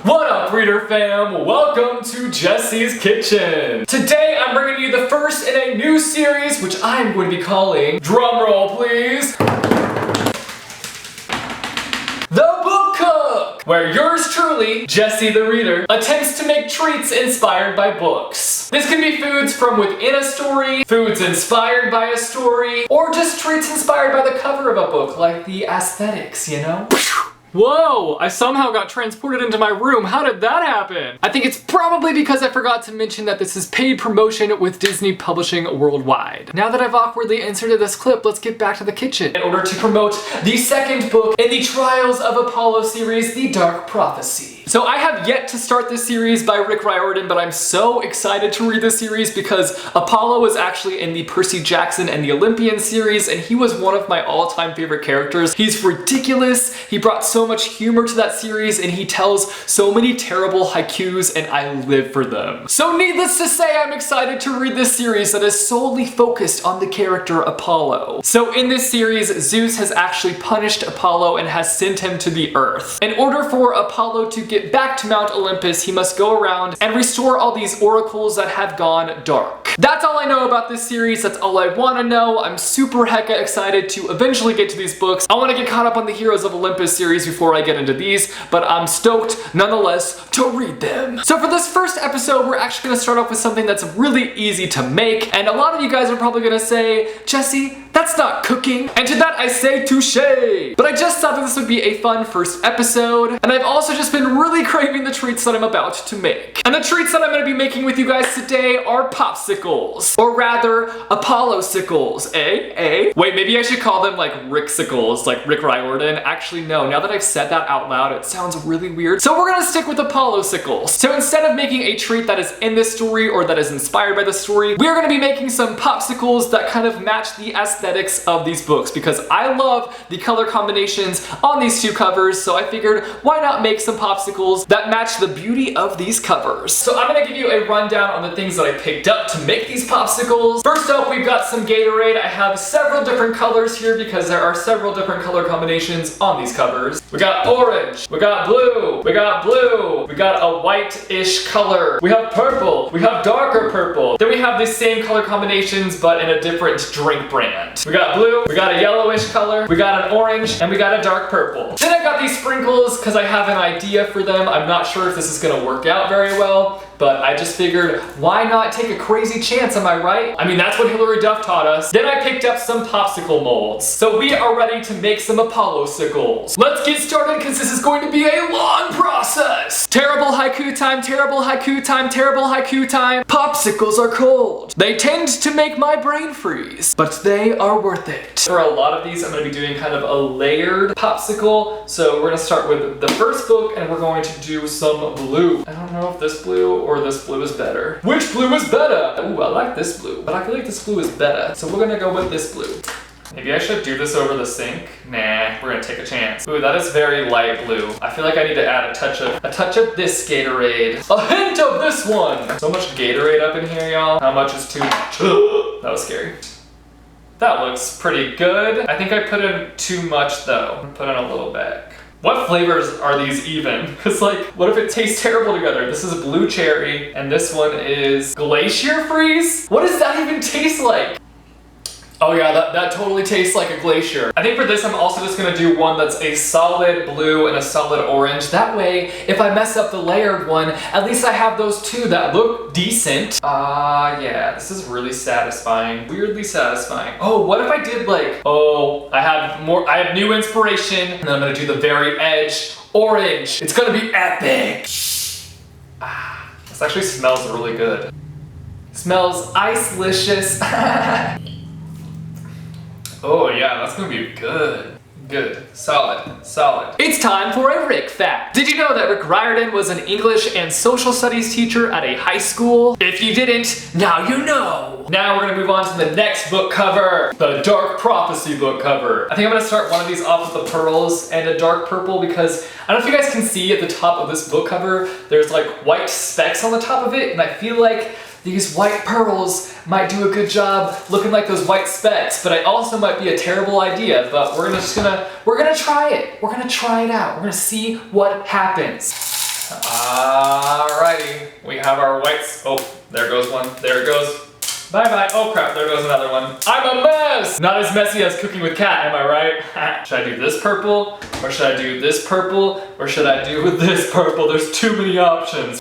What up, reader fam? Welcome to Jesse's Kitchen. Today I'm bringing you the first in a new series, which I'm going to be calling, drumroll please, The Book Cook, where yours truly, Jesse the Reader, attempts to make treats inspired by books. This can be foods from within a story, foods inspired by a story, or just treats inspired by the cover of a book, like the aesthetics, you know? Whoa, I somehow got transported into my room. How did that happen? I think it's probably because I forgot to mention that this is paid promotion with Disney Publishing Worldwide. Now that I've awkwardly inserted this clip, let's get back to the kitchen in order to promote the second book in the Trials of Apollo series, The Dark Prophecy. So I have yet to start this series by Rick Riordan, but I'm so excited to read this series because Apollo was actually in the Percy Jackson and the Olympian series, and he was one of my all-time favorite characters. He's ridiculous, he brought so much humor to that series, and he tells so many terrible haikus, and I live for them. So needless to say, I'm excited to read this series that is solely focused on the character Apollo. So in this series, Zeus has actually punished Apollo and has sent him to the Earth. In order for Apollo to get back to Mount Olympus, he must go around and restore all these oracles that have gone dark. That's all I know about this series, that's all I want to know. I'm super hecka excited to eventually get to these books. I want to get caught up on the Heroes of Olympus series before I get into these, but I'm stoked nonetheless to read them. So for this first episode, we're actually going to start off with something that's really easy to make, and a lot of you guys are probably going to say, Jesse, that's not cooking. And to that I say touche. But I just thought that this would be a fun first episode, and I've also just been really craving the treats that I'm about to make. And the treats that I'm going to be making with you guys today are Popsicles, or rather, Apollo-sicles, eh? Wait, maybe I should call them like Rick-sicles, like Rick Riordan. Actually, no, now that I've said that out loud, it sounds really weird. So we're gonna stick with Apollo-sicles. So instead of making a treat that is in this story or that is inspired by the story, we're gonna be making some Popsicles that kind of match the aesthetics of these books, because I love the color combinations on these two covers, so I figured why not make some Popsicles that match the beauty of these covers. So I'm gonna give you a rundown on the things that I picked up to make these Popsicles. First up, we've got some Gatorade. I have several different colors here because there are several different color combinations on these covers. We got orange, we got blue, we got a white-ish color, we have purple, we have darker purple, then we have the same color combinations but in a different drink brand. We got blue, we got a yellowish color, we got an orange, and we got a dark purple. Then I got these sprinkles because I have an idea for them. I'm not sure if this is gonna work out very well, but I just figured, why not take a crazy chance, am I right? I mean, that's what Hilary Duff taught us. Then I picked up some popsicle molds. So we are ready to make some Apollo-sicles. Let's get started because this is going to be a long process. Terrible haiku time, terrible haiku time, terrible haiku time. Popsicles are cold. They tend to make my brain freeze, but they are worth it. For a lot of these, I'm gonna be doing kind of a layered popsicle. So we're gonna start with the first book and we're going to do some blue. I don't know if this blue or this blue is better. Which blue is better? Ooh, I like this blue, but I feel like this blue is better. So we're gonna go with this blue. Maybe I should do this over the sink? Nah, we're gonna take a chance. Ooh, that is very light blue. I feel like I need to add a touch of this Gatorade. A hint of this one! So much Gatorade up in here, y'all. How much is too much? That was scary. That looks pretty good. I think I put in too much though. I'm put in a little bit. What flavors are these even? Because like, what if it tastes terrible together? This is a blue cherry, and this one is glacier freeze? What does that even taste like? Oh yeah, that totally tastes like a glacier. I think for this, I'm also just gonna do one that's a solid blue and a solid orange. That way, if I mess up the layered one, at least I have those two that look decent. Yeah, this is really satisfying. Weirdly satisfying. Oh, what if I did like, I have new inspiration, and then I'm gonna do the very edge, orange. It's gonna be epic. This actually smells really good. Smells ice-licious. Oh yeah, that's gonna be good. Good. Solid. Solid. It's time for a Rick fact. Did you know that Rick Riordan was an English and social studies teacher at a high school? If you didn't, now you know. Now we're gonna move on to the next book cover, the Dark Prophecy book cover. I think I'm gonna start one of these off with the pearls and a dark purple because I don't know if you guys can see at the top of this book cover, there's like white specks on the top of it, and I feel like these white pearls might do a good job looking like those white specks, but it also might be a terrible idea, but we're gonna try it. We're gonna try it out. We're gonna see what happens. Alrighty, we have our whites. Oh, there goes one. There it goes. Bye-bye. Oh crap, there goes another one. I'm a mess! Not as messy as cooking with cat, am I right? Should I do this purple? Or should I do this purple? Or should I do this purple? There's too many options.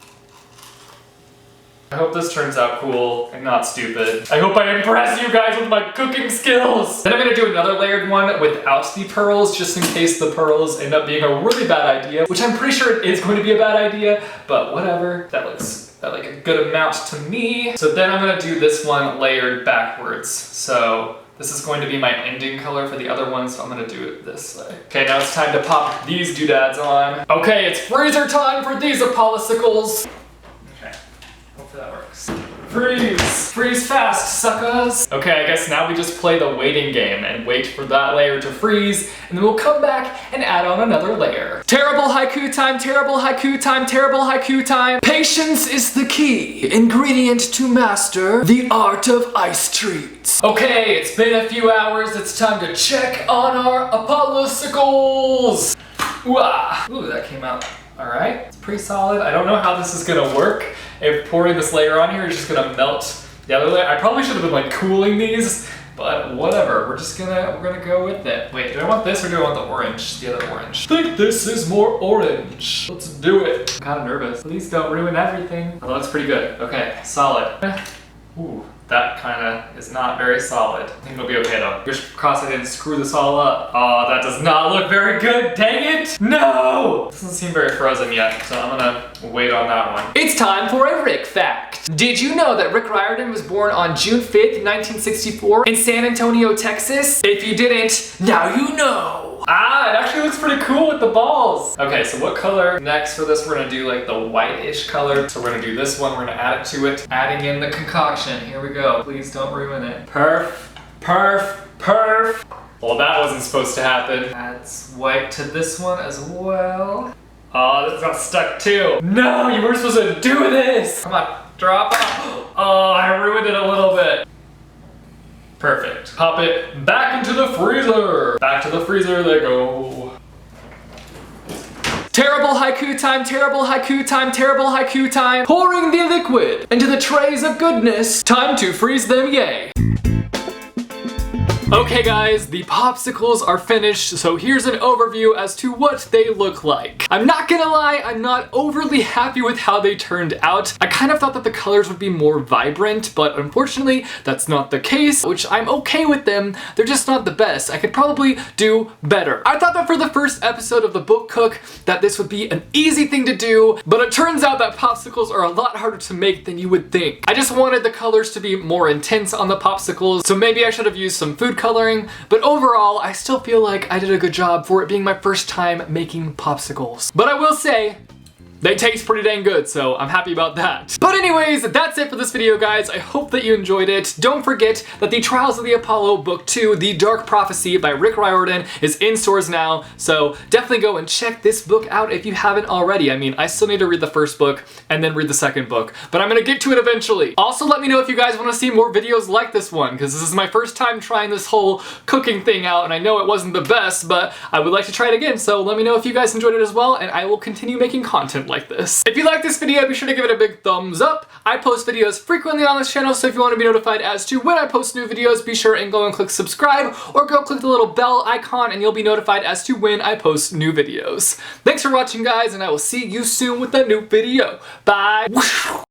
I hope this turns out cool and not stupid. I hope I impress you guys with my cooking skills! Then I'm gonna do another layered one without the pearls, just in case the pearls end up being a really bad idea, which I'm pretty sure it is going to be a bad idea, but whatever. That looks like a good amount to me. So then I'm gonna do this one layered backwards. So this is going to be my ending color for the other one, so I'm gonna do it this way. Okay, now it's time to pop these doodads on. Okay, it's freezer time for these Popsicles. Okay, hopefully that works. Freeze! Freeze fast, suckers! Okay, I guess now we just play the waiting game and wait for that layer to freeze, and then we'll come back and add on another layer. Terrible haiku time, terrible haiku time, terrible haiku time. Patience is the key ingredient to master the art of ice treats. Okay, it's been a few hours, it's time to check on our Popsicles! Ooh, that came out alright. It's pretty solid. I don't know how this is gonna work. If pouring this layer on here is just gonna melt the other layer. I probably should have been like cooling these, but whatever. We're gonna go with it. Wait, do I want this or do I want the orange? The other orange. I think this is more orange. Let's do it. I'm kind of nervous. Please don't ruin everything. Oh, that looks pretty good. Okay, solid. Ooh, that kind of is not very solid. I think it'll be okay though. Just cross I didn't screw this all up. Oh, that does not look very good. Dang it! No! Doesn't seem very frozen yet, so I'm gonna wait on that one. It's time for a Rick fact. Did you know that Rick Riordan was born on June 5th, 1964 in San Antonio, Texas? If you didn't, now you know. Ah, it actually looks pretty cool with the balls. Okay, so what color? Next for this, we're gonna do like the whitish color. So we're gonna do this one, we're gonna add it to it. Adding in the concoction, here we go. Please don't ruin it. Perf. Well, that wasn't supposed to happen. Adds white to this one as well. Oh, this got stuck too. No, you weren't supposed to do this. Come on, drop it. Oh, I ruined it a little bit. Perfect. Pop it back into the freezer. Back to the freezer they go. Terrible haiku time, terrible haiku time, terrible haiku time. Pouring the liquid into the trays of goodness. Time to freeze them, yay. Okay guys, the Popsicles are finished, so here's an overview as to what they look like. I'm not gonna lie, I'm not overly happy with how they turned out. I kind of thought that the colors would be more vibrant, but unfortunately, that's not the case, which I'm okay with them. They're just not the best. I could probably do better. I thought that for the first episode of the book cook, that this would be an easy thing to do, but it turns out that Popsicles are a lot harder to make than you would think. I just wanted the colors to be more intense on the Popsicles, so maybe I should have used some food coloring, but overall, I still feel like I did a good job for it being my first time making Popsicles. But I will say, they taste pretty dang good, so I'm happy about that. But anyways, that's it for this video, guys. I hope that you enjoyed it. Don't forget that the Trials of the Apollo Book 2, The Dark Prophecy by Rick Riordan is in stores now, so definitely go and check this book out if you haven't already. I mean, I still need to read the first book and then read the second book, but I'm gonna get to it eventually. Also, let me know if you guys want to see more videos like this one, because this is my first time trying this whole cooking thing out, and I know it wasn't the best, but I would like to try it again, so let me know if you guys enjoyed it as well, and I will continue making content like this. If you like this video, be sure to give it a big thumbs up. I post videos frequently on this channel, so if you want to be notified as to when I post new videos, be sure and go and click subscribe, or go click the little bell icon and you'll be notified as to when I post new videos. Thanks for watching, guys, and I will see you soon with a new video. Bye!